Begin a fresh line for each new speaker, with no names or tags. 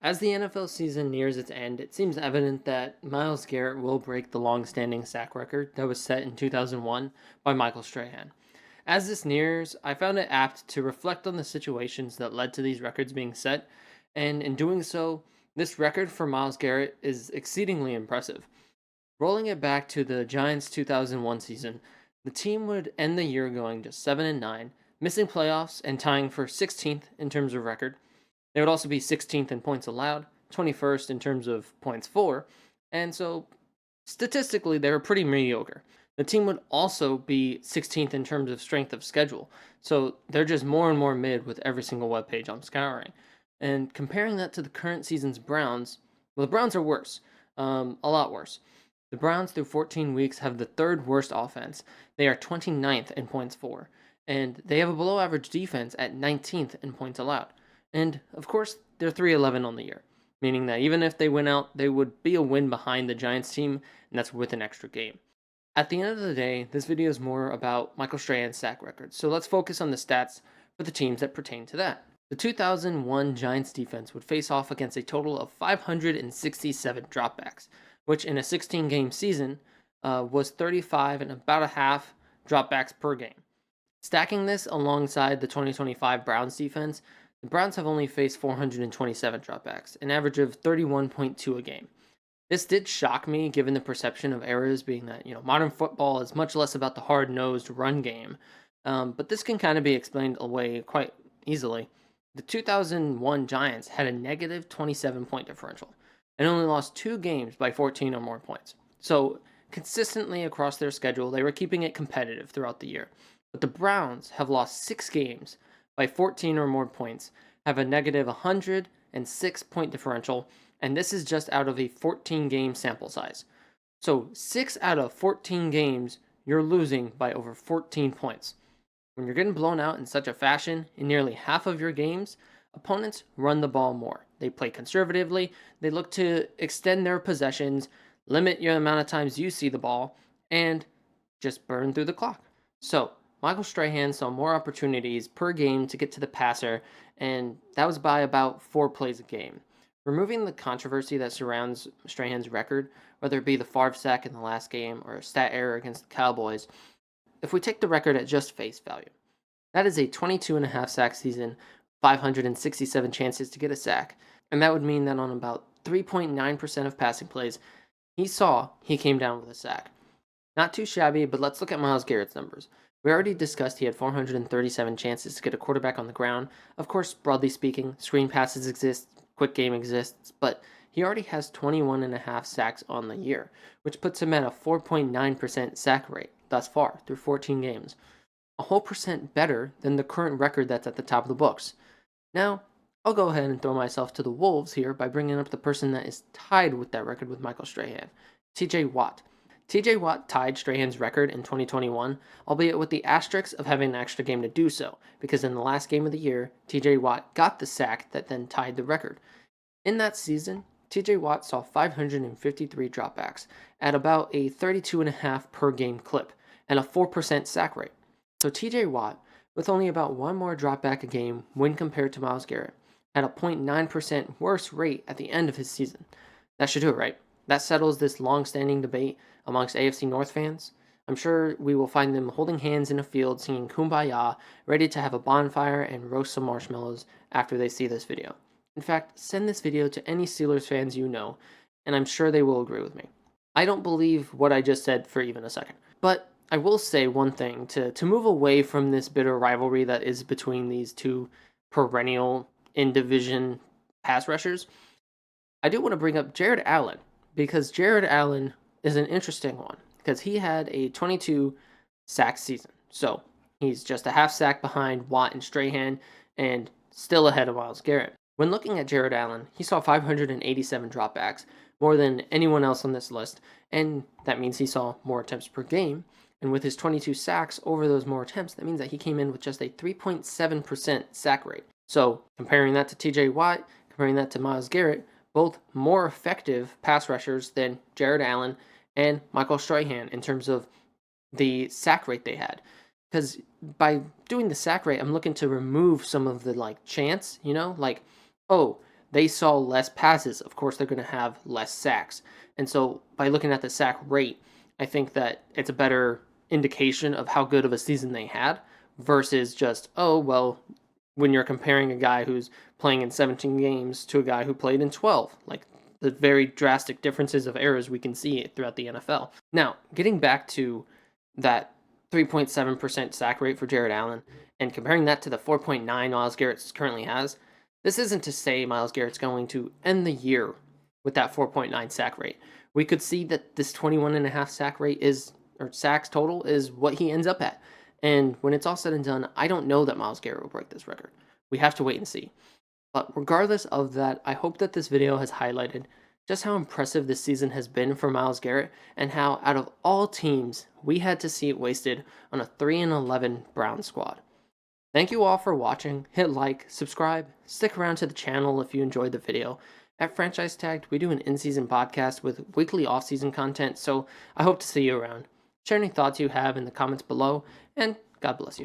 As the NFL season nears its end, it seems evident that Myles Garrett will break the long-standing sack record that was set in 2001 by Michael Strahan. As this nears, I found it apt to reflect on the situations that led to these records being set, and in doing so, this record for Myles Garrett is exceedingly impressive. Rolling it back to the Giants' 2001 season, the team would end the year going just 7 and 9, missing playoffs and tying for 16th in terms of record. They would also be 16th in points allowed, 21st in terms of points for, and so statistically they were pretty mediocre. The team would also be 16th in terms of strength of schedule, so they're just more and more mid with every single web page I'm scouring. And comparing that to the current season's Browns, well, the Browns are worse, a lot worse. The Browns through 14 weeks have the third worst offense. They are 29th in points for, and they have a below average defense at 19th in points allowed. And of course, they're 3-11 on the year, meaning that even if they win out, they would be a win behind the Giants team, and that's with an extra game. At the end of the day, this video is more about Michael Strahan's sack record, so let's focus on the stats for the teams that pertain to that. The 2001 Giants defense would face off against a total of 567 dropbacks, which in a 16-game season was 35 and about a half dropbacks per game. Stacking this alongside the 2025 Browns defense, the Browns have only faced 427 dropbacks, an average of 31.2 a game. This did shock me given the perception of errors being that, modern football is much less about the hard-nosed run game. But this can kind of be explained away quite easily. The 2001 Giants had a negative 27-point differential and only lost 2 games by 14 or more points. So, consistently across their schedule, they were keeping it competitive throughout the year. But the Browns have lost 6 games by 14 or more points, have a negative 106-point differential, and this is just out of a 14-game sample size. So 6 out of 14 games, you're losing by over 14 points. When you're getting blown out in such a fashion in nearly half of your games, opponents run the ball more. They play conservatively, they look to extend their possessions, limit your amount of times you see the ball, and just burn through the clock. So, Michael Strahan saw more opportunities per game to get to the passer, and that was by about 4 plays a game. Removing the controversy that surrounds Strahan's record, whether it be the Favre sack in the last game or a stat error against the Cowboys, if we take the record at just face value, that is a 22 and a half sack season, 567 chances to get a sack, and that would mean that on about 3.9% of passing plays he came down with a sack. Not too shabby, but let's look at Myles Garrett's numbers. We already discussed he had 437 chances to get a quarterback on the ground. Of course, broadly speaking, screen passes exist, quick game exists, but he already has 21 and a half sacks on the year, which puts him at a 4.9% sack rate thus far through 14 games. A whole percent better than the current record that's at the top of the books. Now, I'll go ahead and throw myself to the wolves here by bringing up the person that is tied with that record with Michael Strahan, TJ Watt. TJ Watt tied Strahan's record in 2021, albeit with the asterisk of having an extra game to do so, because in the last game of the year, TJ Watt got the sack that then tied the record. In that season, TJ Watt saw 553 dropbacks at about a 32.5 per game clip and a 4% sack rate. So TJ Watt, with only about one more dropback a game when compared to Myles Garrett, had a 0.9% worse rate at the end of his season. That should do it, right? That settles this long-standing debate amongst AFC North fans. I'm sure we will find them holding hands in a field singing Kumbaya, ready to have a bonfire and roast some marshmallows after they see this video. In fact, send this video to any Steelers fans you know, and I'm sure they will agree with me. I don't believe what I just said for even a second. But I will say one thing to move away from this bitter rivalry that is between these two perennial in-division pass rushers. I do want to bring up Jared Allen, because Jared Allen is an interesting one because he had a 22 sack season. So he's just a half sack behind Watt and Strahan and still ahead of Myles Garrett. When looking at Jared Allen, he saw 587 dropbacks, more than anyone else on this list, and that means he saw more attempts per game. And with his 22 sacks over those more attempts, that means that he came in with just a 3.7% sack rate. So comparing that to TJ Watt, comparing that to Myles Garrett, both more effective pass rushers than Jared Allen and Michael Strahan in terms of the sack rate they had. Because by doing the sack rate, I'm looking to remove some of the chance, like, oh, they saw less passes. Of course, they're going to have less sacks. And so by looking at the sack rate, I think that it's a better indication of how good of a season they had versus just, oh, well, when you're comparing a guy who's playing in 17 games to a guy who played in 12. Like the very drastic differences of errors we can see throughout the NFL. Now, getting back to that 3.7% sack rate for Jared Allen and comparing that to the 4.9 Myles Garrett currently has, this isn't to say Myles Garrett's going to end the year with that 4.9 sack rate. We could see that this 21.5 sack rate is, or sacks total, is what he ends up at. And when it's all said and done, I don't know that Myles Garrett will break this record. We have to wait and see. But regardless of that, I hope that this video has highlighted just how impressive this season has been for Myles Garrett and how out of all teams, we had to see it wasted on a 3-11 Browns squad. Thank you all for watching. Hit like, subscribe, stick around to the channel if you enjoyed the video. At Franchise Tagged, we do an in-season podcast with weekly off-season content, so I hope to see you around. Share any thoughts you have in the comments below, and God bless you.